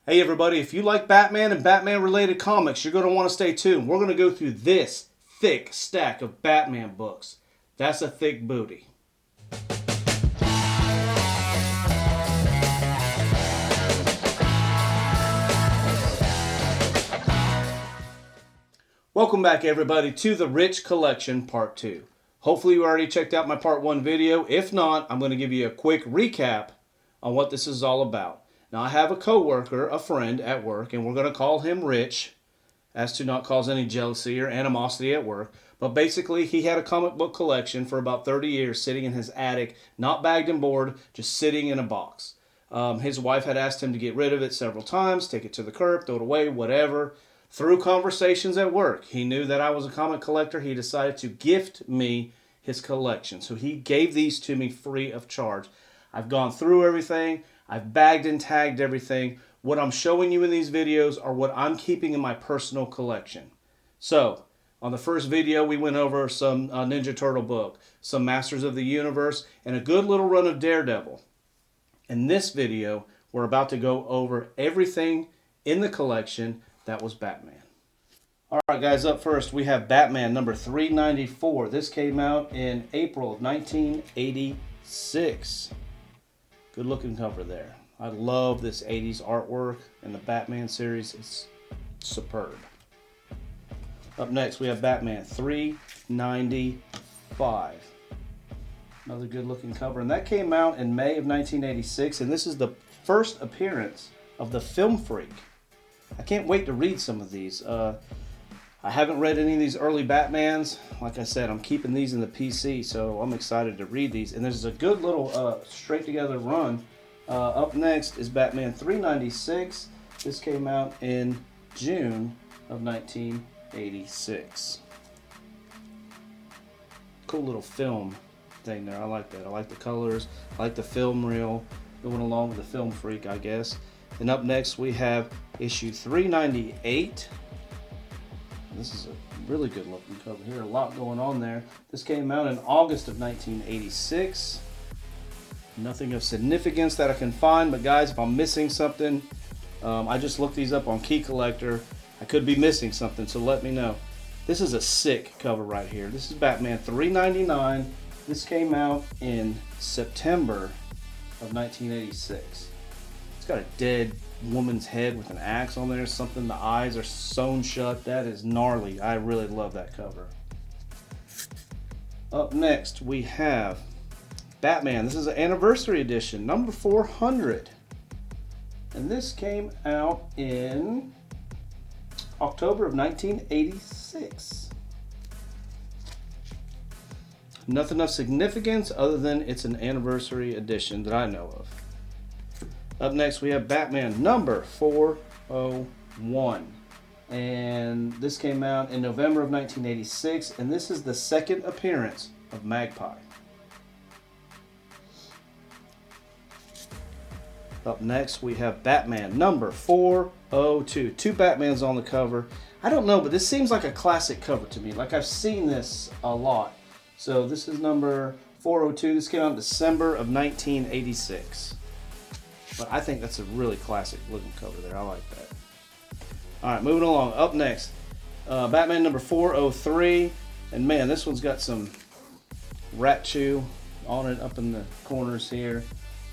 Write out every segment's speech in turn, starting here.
Hey everybody, if you like Batman and Batman related comics, you're going to want to stay tuned. We're going to go through this thick stack of Batman books. That's a thick booty. Welcome back everybody to the Rich Collection Part 2. Hopefully you already checked out my Part 1 video. If not, I'm going to give you a quick recap on what this is all about. Now I have a coworker, a friend at work, and we're going to call him Rich, as to not cause any jealousy or animosity at work. But basically, he had a comic book collection for about 30 years sitting in his attic, not bagged and board, just sitting in a box. His wife had asked him to get rid of it several times, take it to the curb, throw it away, whatever. Through conversations at work, he knew that I was a comic collector. He decided to gift me his collection. So he gave these to me free of charge. I've gone through everything. I've bagged and tagged everything. What I'm showing you in these videos are what I'm keeping in my personal collection. So, on the first video, we went over some Ninja Turtle book, some Masters of the Universe, and a good little run of Daredevil. In this video, we're about to go over everything in the collection that was Batman. Alright guys, up first we have Batman number 394. This came out in April of 1986. Good looking cover there. I love this 80s artwork, and the Batman series is superb. Up next we have Batman 395. Another good looking cover, and that came out in May of 1986, and this is the first appearance of the Film Freak. I can't wait to read some of these. I haven't read any of these early Batmans. Like I said, I'm keeping these in the PC, so I'm excited to read these. And there's a good little straight together run. Up next is Batman 396. This came out in June of 1986. Cool little film thing there. I like that. I like the colors. I like the film reel going along with the Film Freak, I guess. And up next we have issue 398. This is a really good looking cover here. A lot going on there. This came out in August of 1986. Nothing of significance that I can find, but guys, if I'm missing something, I just looked these up on Key Collector. I could be missing something, so let me know. This is a sick cover right here. This is Batman 399. This came out in September of 1986. It's got a dead woman's head with an axe on there, something. The eyes are sewn shut. That is gnarly. I really love that cover. Up next we have Batman. This is an anniversary edition, number 400. And this came out in October of 1986. Nothing of significance other than it's an anniversary edition that I know of. Up next we have Batman number 401. And this came out in November of 1986. And this is the second appearance of Magpie. Up next, we have Batman number 402. Two Batmans on the cover. I don't know, but this seems like a classic cover to me. Like I've seen this a lot. So this is number 402. This came out in December of 1986. But I think that's a really classic looking cover there. I like that. Alright, moving along. Up next, Batman number 403. And man, this one's got some rat chew on it up in the corners here.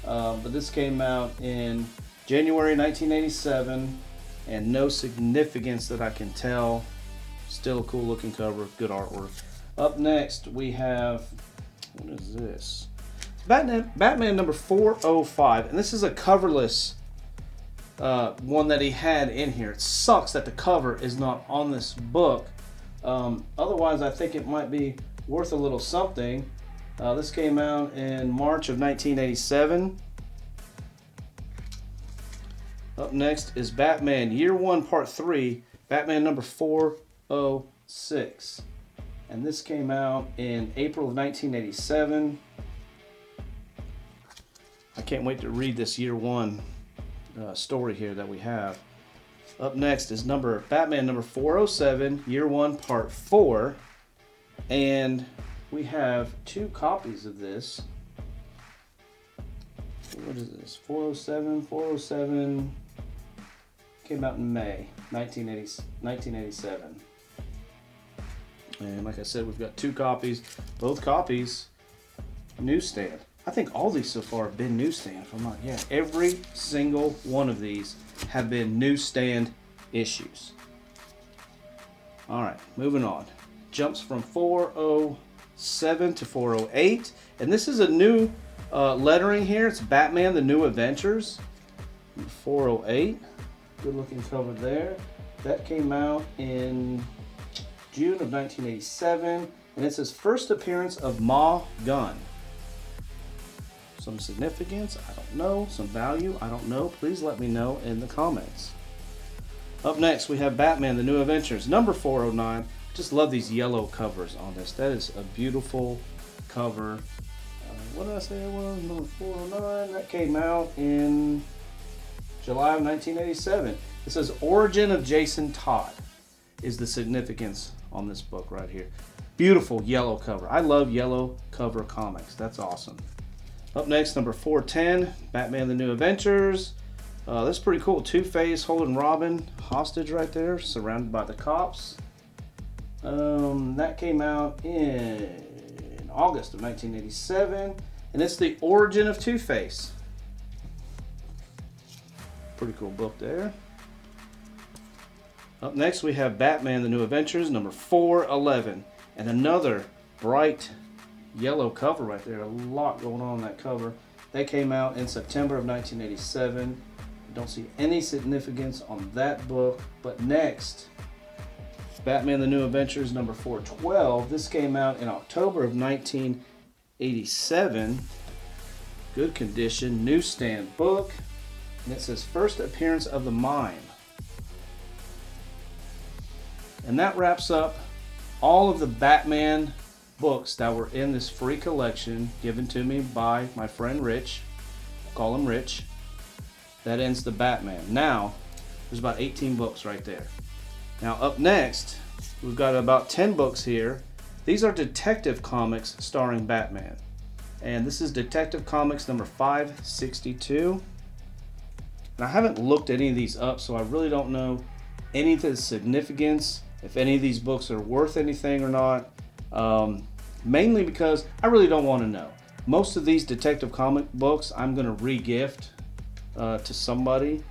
But this came out in January 1987, and no significance that I can tell. Still a cool looking cover, good artwork. Up next we have, what is this? Batman number 405, and this is a coverless one that he had in here. It sucks that the cover is not on this book. Otherwise I think it might be worth a little something. This came out in March of 1987. Up next is Batman Year 1 Part 3, Batman number 406. And this came out in April of 1987. I can't wait to read this Year 1 story here that we have. Up next is Batman number 407, Year 1 Part 4. And we have two copies of this. What is this? 407, 407. Came out in May 1987. And like I said, we've got 2 copies. Both copies, newsstand. I think all these so far have been newsstand, if I'm not, yeah. Every single one of these have been newsstand issues. All right, moving on. Jumps from 407 to 408. And this is a new lettering here. It's Batman, The New Adventures. 408. Good looking cover there. That came out in June of 1987. And it's his first appearance of Ma Gunn. Some significance, I don't know. Some value, I don't know. Please let me know in the comments. Up next, we have Batman, The New Adventures, number 409. Just love these yellow covers on this. That is a beautiful cover. What did I say it was? Number 409. That came out in July of 1987. It says Origin of Jason Todd is the significance on this book right here. Beautiful yellow cover. I love yellow cover comics. That's awesome. Up next, number 410, Batman, The New Adventures. That's pretty cool. Two-Face holding Robin hostage right there, surrounded by the cops. That came out in August of 1987, and it's the origin of Two-Face. Pretty cool book there. Up next, we have Batman, The New Adventures, number 411, and another bright yellow cover right there. A lot going on in that cover. They came out in September of 1987. Don't see any significance on that book. But next, Batman, The New Adventures, number 412. This came out in October of 1987. Good condition, newsstand book. And it says First Appearance of the Mime. And that wraps up all of the Batman books that were in this free collection given to me by my friend Rich. Call him Rich. That ends the Batman. Now, there's about 18 books right there. Now, up next, we've got about 10 books here. These are Detective Comics starring Batman. And this is Detective Comics number 562. And I haven't looked any of these up, so I really don't know any of the significance, if any of these books are worth anything or not. Mainly because I really don't want to know. Most of these Detective Comic books I'm going to re-gift to somebody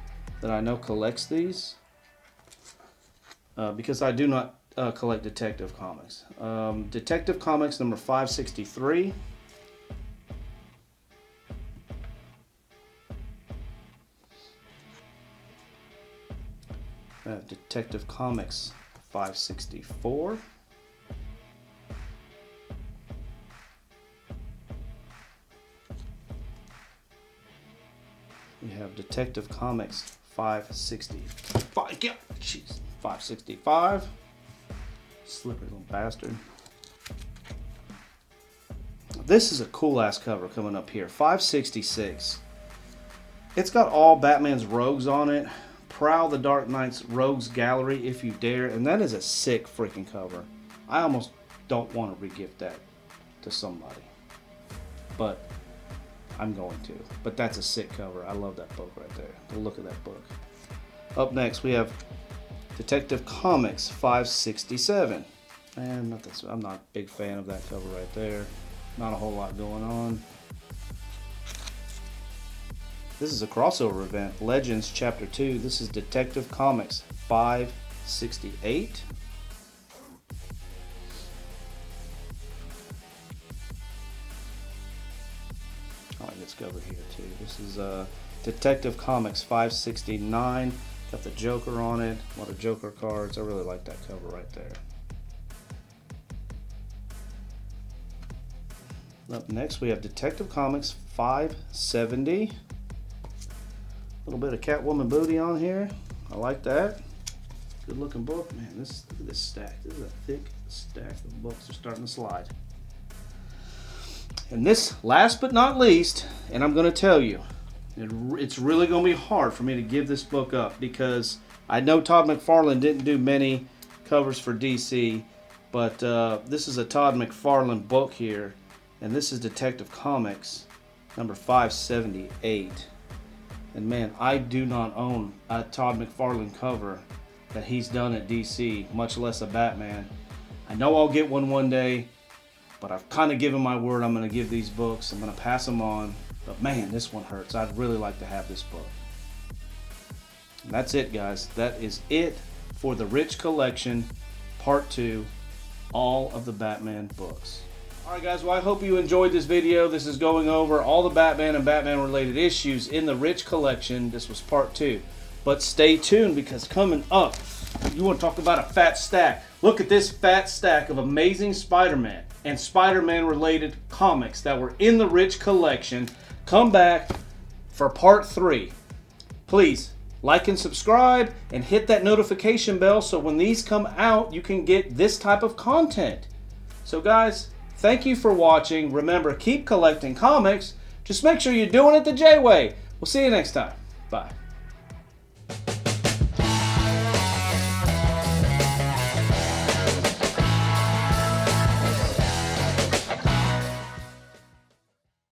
that I know collects these. Because I do not collect Detective Comics. Detective Comics number 563. Detective Comics 564. We have Detective Comics 565. Yeah, jeez, 565. Slippery little bastard. This is a cool ass cover coming up here. 566. It's got all Batman's rogues on it. Prowl the Dark Knight's Rogues Gallery if you dare. And that is a sick freaking cover. I almost don't want to re-gift that to somebody. But I'm going to. But that's a sick cover. I love that book right there. The look of that book. Up next, we have Detective Comics 567. And I'm not a big fan of that cover right there. Not a whole lot going on. This is a crossover event. Legends Chapter 2. This is Detective Comics 568. I like this cover here too. This is Detective Comics 569. Got the Joker on it. A lot of Joker cards. I really like that cover right there. Up next we have Detective Comics 570. A little bit of Catwoman booty on here. I like that. Good looking book. Man, look at this stack. This is a thick stack of books. Are starting to slide. And this, last but not least, and I'm going to tell you, it's really going to be hard for me to give this book up because I know Todd McFarlane didn't do many covers for DC, but this is a Todd McFarlane book here, and this is Detective Comics number 578. And man, I do not own a Todd McFarlane cover that he's done at DC, much less a Batman. I know I'll get one day, but I've kind of given my word I'm going to give these books. I'm going to pass them on. But man, this one hurts. I'd really like to have this book. And that's it, guys. That is it for the Rich Collection, Part 2, all of the Batman books. Alright guys, well I hope you enjoyed this video. This is going over all the Batman and Batman related issues in the Rich Collection. This was Part 2. But stay tuned, because coming up, you want to talk about a fat stack. Look at this fat stack of Amazing Spider-Man and Spider-Man related comics that were in the Rich Collection. Come back for Part 3. Please like and subscribe and hit that notification bell so when these come out you can get this type of content. So guys, thank you for watching. Remember, keep collecting comics. Just make sure you're doing it the Jway. We'll see you next time. Bye.